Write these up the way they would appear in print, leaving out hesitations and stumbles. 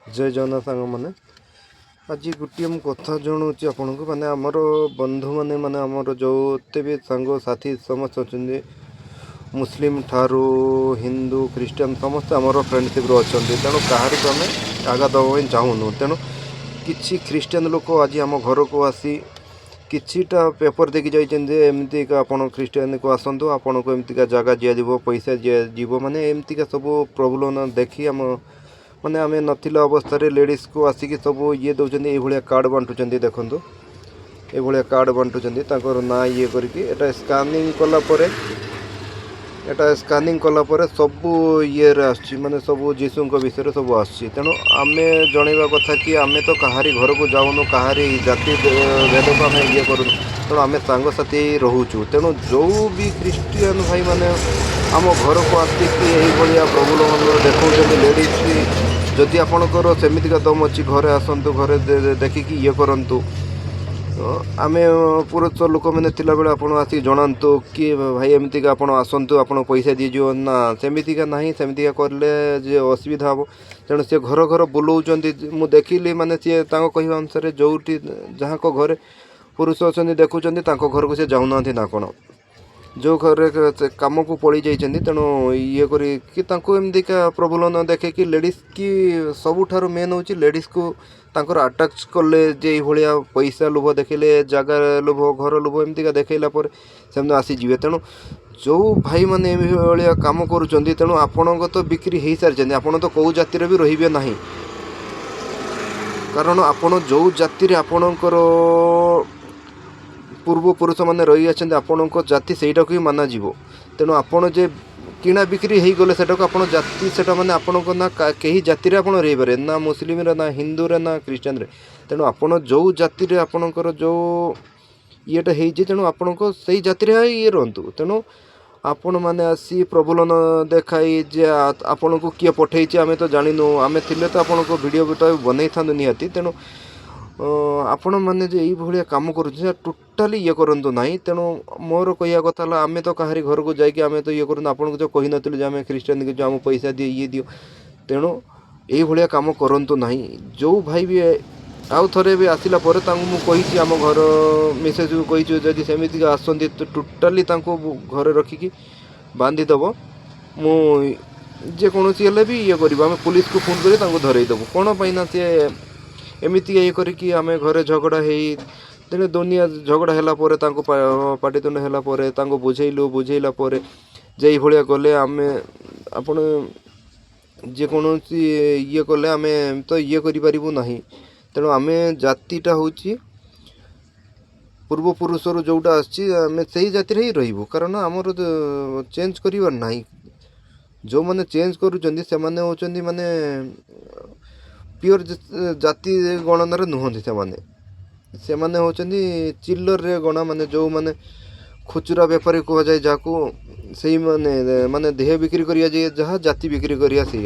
जय जगन्नाथ सांग मैंने आज गोटे मुझे कथा जनाऊँगी आपन को माने आमर बंधु मैंने माने आमर जोते भी सांग साथी समस्त अच्छा मुस्लिम ठारू हिंदू क्रिश्चियन समस्त आमर फ्रेंडशिप अच्छा तेणु कहार को आम आगा दबा चाहूनु तेणु किसी क्रिश्चियन लोक आज आम घर को आसी किछिटा पेपर देखी जाइए एमतीका आपन क्रिश्चियन को आसतु आपन को एमतीका जगह दिज्व पैसा दिज्व माने एमतीका सब प्रॉब्लम देखी आम माने आम नथिला अवस्था लेडीज को आसिक सब ये दौरान ये कार्ड बांटुं देखो ये कार्ड बांटुं ना ये करके स्कानिंग कलापर एटा स्कानिंग कलापर सब ये माने सब जीशु विषय सब आसू आम जनवा कथा कि आम तो कहारी घर को जाऊनु कहारी जाति भेद को आम ये करूँ तेणु आम सांगसाथी रोचु तेणु जो भी क्रिश्चियन भाई मैंने आम घर को आसिक ये प्रॉब्लम देखा लेडीज भी जदि आपणकर सेमितिका दम अच्छी घरे आसतु घरे देखिकी ये करूँ आम पुरुष लोक मैंने बेले आप आसिक जनातु कि भाई एमतीका आप आसतु आप पैसा दीजिए ना सेमितिका ना सेमितिका कले जे असुविधा हम तेणु सी घर घर बुलाऊँ मुझे देखिली माने सी कहवा अनुसार जो जहाँ को घरे पुरुष अच्छा देखुं घर को सी जाऊना ना कौन जो घर कम को पड़ी जाइए तेणु ये करमतीका प्रॉब्लम न देखे कि लेडीज की सबुठार मेन हूँ लेडीज को तांकर अटैच कले जे भाया पैसा लोभ देखले जगह लोभ घर लोभ एमतीका देखला से आसीजे तेणु जो भाई मैंने भाया कम करुँच तेणु आपण तो बिक्री हो सारी आपड़ तो कौ जातिर भी रे ना कारण आपण जो जाति आपणकर पूर्वपुरुष मैंने रही आछन्ति आपणको जाति सेटा को ही माना जीवो तेणु आपण जे किणा बिक्री हो गले सेटा को आपण जाति सेटा माने आपणको ना कहीं जाति रे आपण रही पारे ना मुस्लिम रे ना हिंदू रे ना क्रिश्चियन रे तेणु आपण जो जाति रे आपणकर जो येटा हेछि तेणु आपणको सही जाति रे ये रहंतु तेणु आपण माने आसी प्रॉब्लम देखाई जे आपन को किए पठे आम तो जानिनु आम थिले तो आपन को वीडियो बनै था निहाती तेणु आपण मैंने जो ये कम कर टोटाली ये करूँ ना तेणु मोर कह कथा आम तो कहारी घर को जाकि आम तो ये करूँ आपको जो कही नी आम क्रिश्चियन के जो आम पैसा दिए ये दियो तेणु ये कम करूँ ना जो भाई भी आउ थे भी आसला मुझे आम घर मिसेज को कही जदि सेमती आसती तो टोटाली घरे रखिकी बांधीदेव मुझे भी ये कर आम पुलिस को फोन कर धरईदेव कौन पाइना सी एमती ये करके आम घरे झगड़ा तेणु दुनिया झगड़ा है पाटितुंड है बुझेलु बुझेला जे भाया गले आम आपण जेकोसी ये कले आम तो ये करूँ ना तेणु आम जातिटा हूँ पूर्वपुरुषर जोटा आम से जाति ही रही कारण आमर चेंज कर ना जो मैंने चेंज करुँच माने प्योर जाति गणनार नुहति से माने होचंदी चिल्लर रे गणा माने जो माने खुचरा बेपारी कह जाए जहाँ से माने देह बिक्री करिया जाए जहाँ जाति बिक्री करिया से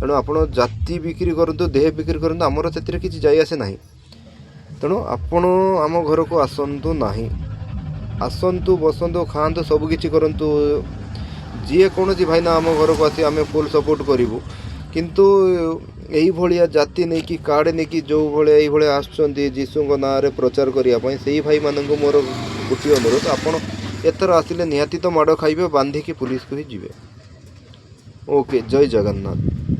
तेणु आपण जाति बिक्री करतु देह बिक्री करतु आमर से किसी जाए आसे ना तेणु आपण आम घर को आसतु ना आसतु बसतु खातु सबकि करूँ जी कौन भाई ना आम घर को आसी आम फुल सपोर्ट करूँ किंतु यही भाया जाति नहीं कि कार्ड नहीं कि जो भाया ये आसुँच जीशु ना प्रचार करने से भाई मानक मोर गोटे अनुरोध आपड़ एथर आसिले निहाती तो माड़ खाइबे बांधिकी पुलिस को ही जीवे ओके जय जगन्नाथ।